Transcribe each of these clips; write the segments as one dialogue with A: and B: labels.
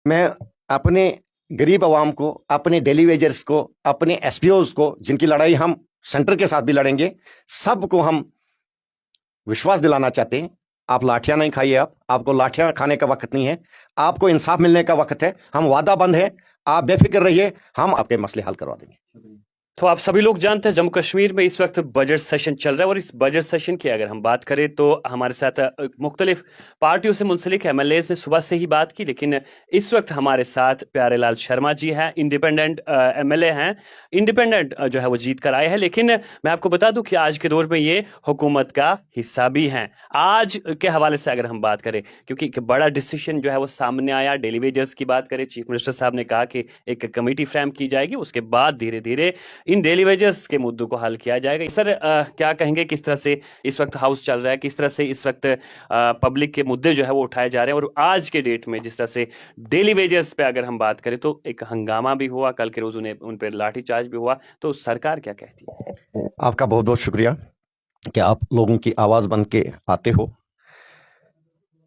A: मैं अपने गरीब आवाम को, अपने डेली वेजर्स को, अपने एसपीओज को, जिनकी लड़ाई हम सेंटर के साथ भी लड़ेंगे, सबको हम विश्वास दिलाना चाहते हैं। आप लाठियां नहीं खाइए, आपको लाठियां खाने का वक्त नहीं है, आपको इंसाफ मिलने का वक्त है। हम वादा बंद है, आप बेफिक्र रहिए, हम आपके मसले हल करवा देंगे।
B: तो आप सभी लोग जानते हैं जम्मू कश्मीर में इस वक्त बजट सेशन चल रहा है और इस बजट सेशन की अगर हम बात करें तो हमारे साथ मुख्तलिफ पार्टियों से मुंसलिक एमएलएज ने सुबह से ही बात की, लेकिन इस वक्त हमारे साथ प्यारे लाल शर्मा जी हैं, इंडिपेंडेंट एमएलए हैं, इंडिपेंडेंट जो है वो जीत कर आए हैं। लेकिन मैं आपको बता दूं कि आज के दौर में ये हुकूमत का हिस्सा भी हैं। आज के हवाले से अगर हम बात करें, क्योंकि एक बड़ा डिसीजन जो है वो सामने आया, डेली वेजेस की बात करें, चीफ मिनिस्टर साहब ने कहा कि एक कमेटी फ्रेम की जाएगी, उसके बाद धीरे धीरे इन डेली वेजेस के मुद्दों को हल किया जाएगा। सर क्या कहेंगे, किस तरह से इस वक्त हाउस चल रहा है, किस तरह से इस वक्त पब्लिक के मुद्दे जो है वो उठाए जा रहे हैं, और आज के डेट में जिस तरह से डेली वेजेस पे अगर हम बात करें तो एक हंगामा भी हुआ, कल के रोज उन पर लाठीचार्ज भी हुआ, तो सरकार क्या कहती है?
A: आपका बहुत बहुत शुक्रिया कि आप लोगों की आवाज़ बन के आते हो।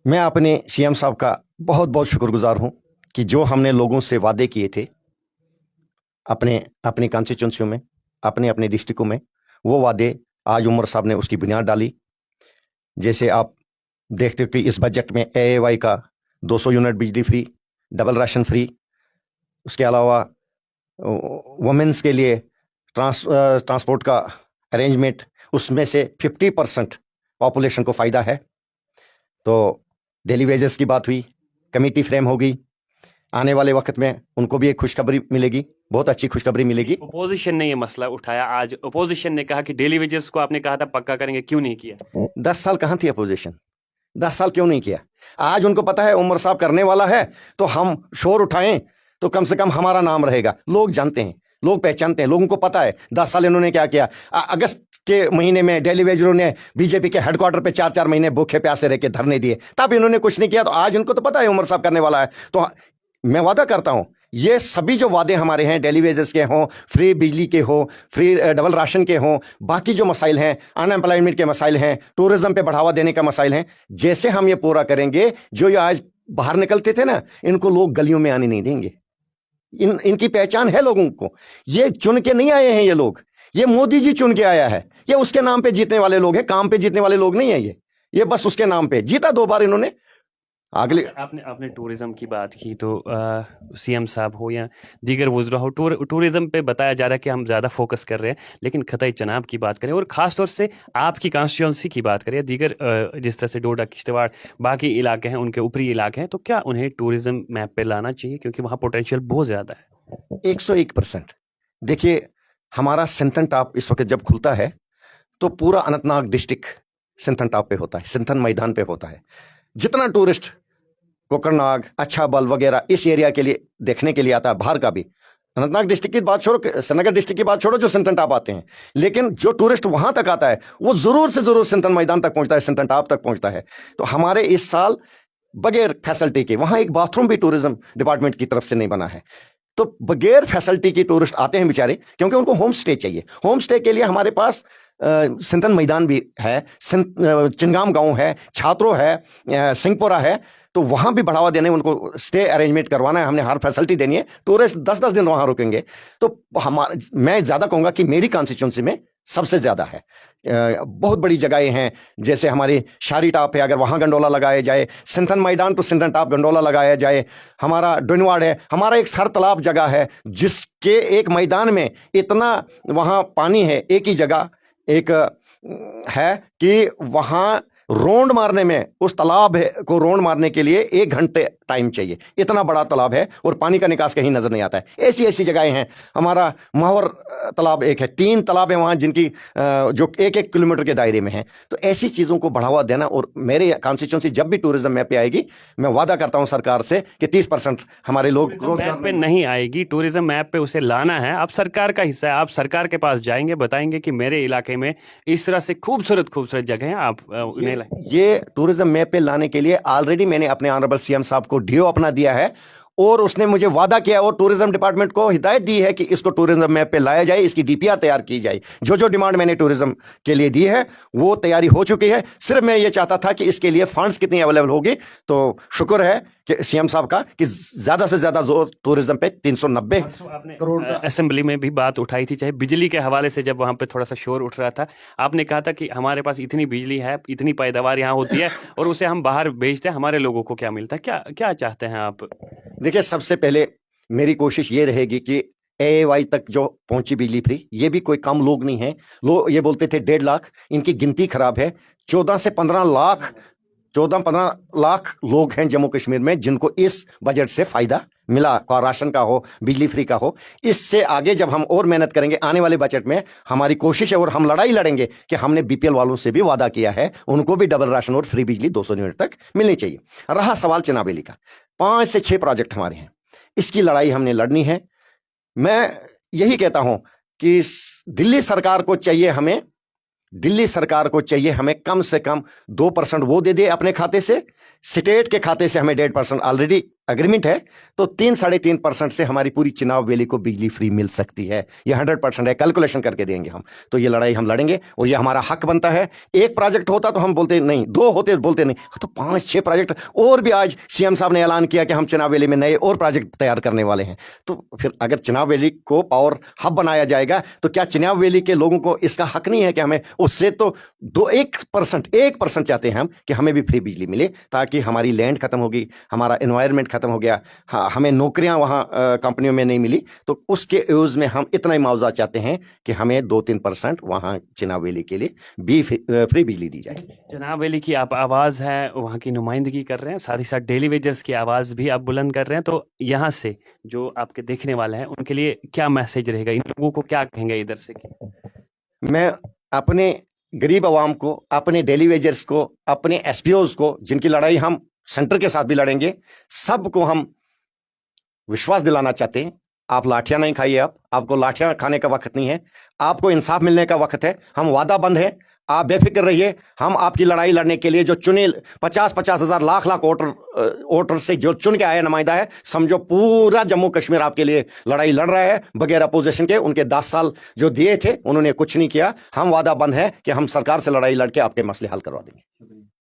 A: मैं अपने सीएम साहब का बहुत बहुत शुक्रगुजार हूं कि जो हमने लोगों से वादे किए थे अपनी कॉन्स्टिट्यूंसियों में, अपने अपने डिस्ट्रिक्टों में, वो वादे आज उमर साहब ने उसकी बुनियाद डाली। जैसे आप देखते हो कि इस बजट में एएवाई का 200 यूनिट बिजली फ्री, डबल राशन फ्री, उसके अलावा वुमेन्स के लिए ट्रांसपोर्ट का अरेंजमेंट, उसमें से 50% पॉपुलेशन को फ़ायदा है। तो डेली वेजेस की बात हुई, कमेटी फ्रेम होगी, आने वाले वक्त में उनको भी एक खुशखबरी मिलेगी, बहुत अच्छी खुशखबरी मिलेगी।
B: अपोजिशन ने ये मसला उठाया, आज अपोजिशन ने कहा कि डेली वेजेस को आपने कहा था पक्का करेंगे, क्यों नहीं किया?
A: 10 साल कहाँ थी अपोजिशन? 10 साल क्यों नहीं किया? आज उनको पता है उमर साहब करने वाला है, तो हम शोर उठाएं तो कम से कम हमारा नाम रहेगा। लोग जानते हैं, लोग पहचानते हैं, लोगों को पता है 10 साल इन्होंने क्या किया। अगस्त के महीने में डेली वेजरों ने बीजेपी के हेडक्वार्टर पे 4-4 महीने भूखे प्यासे रह के धरने दिए, तब इन्होंने कुछ नहीं किया। तो आज इनको तो पता है उमर साहब करने वाला है। तो मैं वादा करता हूं, ये सभी जो वादे हमारे हैं, डेली वेजेस के हों, फ्री बिजली के हो, फ्री डबल राशन के हों, बाकी जो मसाइल हैं, अनएम्प्लॉयमेंट के मसाइल हैं, टूरिज्म पे बढ़ावा देने का मसाइल हैं, जैसे हम ये पूरा करेंगे, जो ये आज बाहर निकलते थे ना, इनको लोग गलियों में आने नहीं देंगे। इनकी पहचान है लोगों को, ये चुन के नहीं आए हैं ये लोग, ये मोदी जी चुन के आया है, ये उसके नाम पे जीतने वाले लोग हैं, काम पे जीतने वाले लोग नहीं है ये बस उसके नाम पे जीता 2 बार इन्होंने। अगले
B: आपने टूरिज्म की बात की, तो सीएम साहब हो या दीगर वुज़रा हो, टूरिज्म पे बताया जा रहा है कि हम ज़्यादा फोकस कर रहे हैं, लेकिन खतई चनाब की बात करें और ख़ास तौर से आपकी कॉन्स्टिट्यूंसी की बात करें, दीगर जिस तरह से डोडा, किश्तवाड़, बाकी इलाके हैं, उनके ऊपरी इलाके हैं, तो क्या उन्हें टूरिज्म मैप पे लाना चाहिए, क्योंकि वहाँ पोटेंशियल बहुत ज़्यादा है?
A: 101%। देखिए, हमारा सिंथन टॉप इस वक्त जब खुलता है तो पूरा अनंतनाग डिस्ट्रिक्ट सिंथन टॉप पे होता है, सिंथन मैदान पे होता है। जितना टूरिस्ट कोकरनाग, अच्छाबल वगैरह इस एरिया के लिए देखने के लिए आता है, बाहर का भी, अनंतनाग डिस्ट्रिक्ट की बात छोड़ो, श्रीनगर डिस्ट्रिक्ट की बात छोड़ो, जो सिंथन टॉप आते हैं, लेकिन जो टूरिस्ट वहां तक आता है वो जरूर से जरूर सिंथन मैदान तक पहुंचता है, सिंथन टॉप तक पहुंचता है। तो हमारे इस साल बगैर फैसिलिटी के, वहां एक बाथरूम भी टूरिज्म डिपार्टमेंट की तरफ से नहीं बना है, तो बगैर फैसिलिटी के टूरिस्ट आते हैं बेचारे, क्योंकि उनको होम स्टे चाहिए। होम स्टे के लिए हमारे पास सिंथन मैदान भी है, चिंगाम गांव है, छात्रों है, सिंहपुरा है, तो वहां भी बढ़ावा देने, उनको स्टे अरेंजमेंट करवाना है, हमने हर फैसिलिटी देनी है। टूरिस्ट 10-10 दिन वहां रुकेंगे। तो मैं ज्यादा कहूंगा कि मेरी कॉन्स्टिट्यूंसी में सबसे ज्यादा है। बहुत बड़ी जगहें हैं, जैसे हमारी शारी टॉप है, अगर वहां गंडोला लगाया जाए, सिंथन मैदान तो सिंथन टॉप गंडोला लगाया जाए। हमारा डोनवाड़ है, हमारा एक सर तालाब जगह है, जिसके एक मैदान में इतना वहां पानी है, एक ही जगह एक है कि वहां रोंड मारने में, उस तालाब को रोंड मारने के लिए 1 घंटे टाइम चाहिए, इतना बड़ा तालाब है, और पानी का निकास कहीं नजर नहीं आता है। ऐसी ऐसी जगहें हैं। हमारा माहौर तालाब एक है, 3 तालाब है वहाँ, जिनकी जो 1-1 किलोमीटर के दायरे में है। तो ऐसी चीज़ों को बढ़ावा देना, और मेरे कॉन्स्टिट्यूंसी जब भी टूरिज्म मैप पे आएगी, मैं वादा करता हूँ सरकार से कि 30% हमारे लोग
B: मैप पे नहीं आएगी, टूरिज्म मैप पे उसे लाना है। आप सरकार का हिस्सा है, आप सरकार के पास जाएंगे, बताएंगे कि मेरे इलाके में इस तरह से खूबसूरत खूबसूरत जगह हैं, आप उन्हें
A: ये टूरिज्म मैप पे लाने के लिए ऑलरेडी मैंने अपने ऑनरेबल सीएम साहब को डीओ अपना दिया है, और उसने मुझे वादा किया और टूरिज्म डिपार्टमेंट को हिदायत दी है कि इसको टूरिज्म मैप पे लाया जाए, इसकी डीपीआर तैयार की जाए। जो जो डिमांड मैंने टूरिज्म के लिए दी है वो तैयारी हो चुकी है। सिर्फ मैं ये चाहता था कि इसके लिए फंड्स कितनी अवेलेबल होगी। तो शुक्र है कि सीएम साहब का कि ज्यादा से ज्यादा जोर टूरिज्म पे 390 करोड़ का।
B: असेंबली में भी बात उठाई थी, चाहे बिजली के हवाले से, जब वहां पे थोड़ा सा शोर उठ रहा था, आपने कहा था कि हमारे पास इतनी बिजली है, इतनी पैदावार यहाँ होती है और उसे हम बाहर भेजते हैं, हमारे लोगों को क्या मिलता है? क्या क्या चाहते हैं आप?
A: देखिए, सबसे पहले मेरी कोशिश ये रहेगी कि एएवाई तक जो पहुंची बिजली फ्री, ये भी कोई कम लोग नहीं है। लोग ये बोलते थे 1.5 लाख, इनकी गिनती खराब है। 14 से 15 लाख 14-15 लाख लोग हैं जम्मू कश्मीर में जिनको इस बजट से फायदा मिला, राशन का हो, बिजली फ्री का हो। इससे आगे जब हम और मेहनत करेंगे आने वाले बजट में, हमारी कोशिश है और हम लड़ाई लड़ेंगे कि हमने बीपीएल वालों से भी वादा किया है, उनको भी डबल राशन और फ्री बिजली 200 यूनिट तक मिलनी चाहिए। रहा सवाल चिनाबेली का, 5 से 6 प्रोजेक्ट हमारे हैं, इसकी लड़ाई हमने लड़नी है। मैं यही कहता हूं कि दिल्ली सरकार को चाहिए हमें कम से कम 2% वो दे दे अपने खाते से, स्टेट के खाते से हमें 1.5% ऑलरेडी एग्रीमेंट है, तो 3-3.5% से हमारी पूरी चिनाब वैली को बिजली फ्री मिल सकती है। ये 100% है, कैलकुलेशन करके देंगे हम। तो ये लड़ाई हम लड़ेंगे और ये हमारा हक बनता है। एक प्रोजेक्ट होता तो हम बोलते नहीं, 2 होते बोलते नहीं, तो 5-6 प्रोजेक्ट और भी आज सीएम साहब ने ऐलान किया कि हम चिनाब वैली में नए और प्रोजेक्ट तैयार करने वाले हैं। तो फिर अगर चिनाब वैली को पावर हब बनाया जाएगा तो क्या चिनाब वैली के लोगों को इसका हक नहीं है कि हमें उससे तो 1% चाहते हैं हम कि हमें भी फ्री बिजली मिले, ताकि हमारी लैंड खत्म होगी, हमारा एनवायरनमेंट खत्म हो गया, हमें नौकरियां वहां कंपनियों में नहीं मिली, तो उसके एवज में हम इतना ही मुआवजा चाहते हैं कि हमें 2-3% वहां चिनाब वैली के लिए भी फ्री बिजली दी जाए।
B: चिनाब वैली की आप आवाज़ है, वहाँ की नुमाइंदगी कर रहे हैं, साथ ही साथ डेली वेजर्स की आवाज़ भी आप बुलंद कर रहे हैं। तो यहाँ से जो आपके देखने वाले हैं उनके लिए क्या मैसेज रहेगा, इन लोगों को क्या कहेंगे इधर से?
A: मैं अपने गरीब आवाम को, अपने डेली वेजर्स को, अपने एसपीओज को, जिनकी लड़ाई हम सेंटर के साथ भी लड़ेंगे, सबको हम विश्वास दिलाना चाहते हैं। आप लाठियां नहीं खाइए, आपको लाठियां खाने का वक्त नहीं है, आपको इंसाफ मिलने का वक्त है। हम वादाबंद हैं, आप बेफिक्र रहिए। हम आपकी लड़ाई लड़ने के लिए जो चुने 50-50 हज़ार लाख वोटर से जो चुन के आया नुमाइंदा है, समझो पूरा जम्मू कश्मीर आपके लिए लड़ाई लड़ रहा है बगैर अपोजिशन के। उनके 10 साल जो दिए थे उन्होंने कुछ नहीं किया। हम वादाबंद हैं कि हम सरकार से लड़ाई लड़के आपके मसले हल करवा देंगे।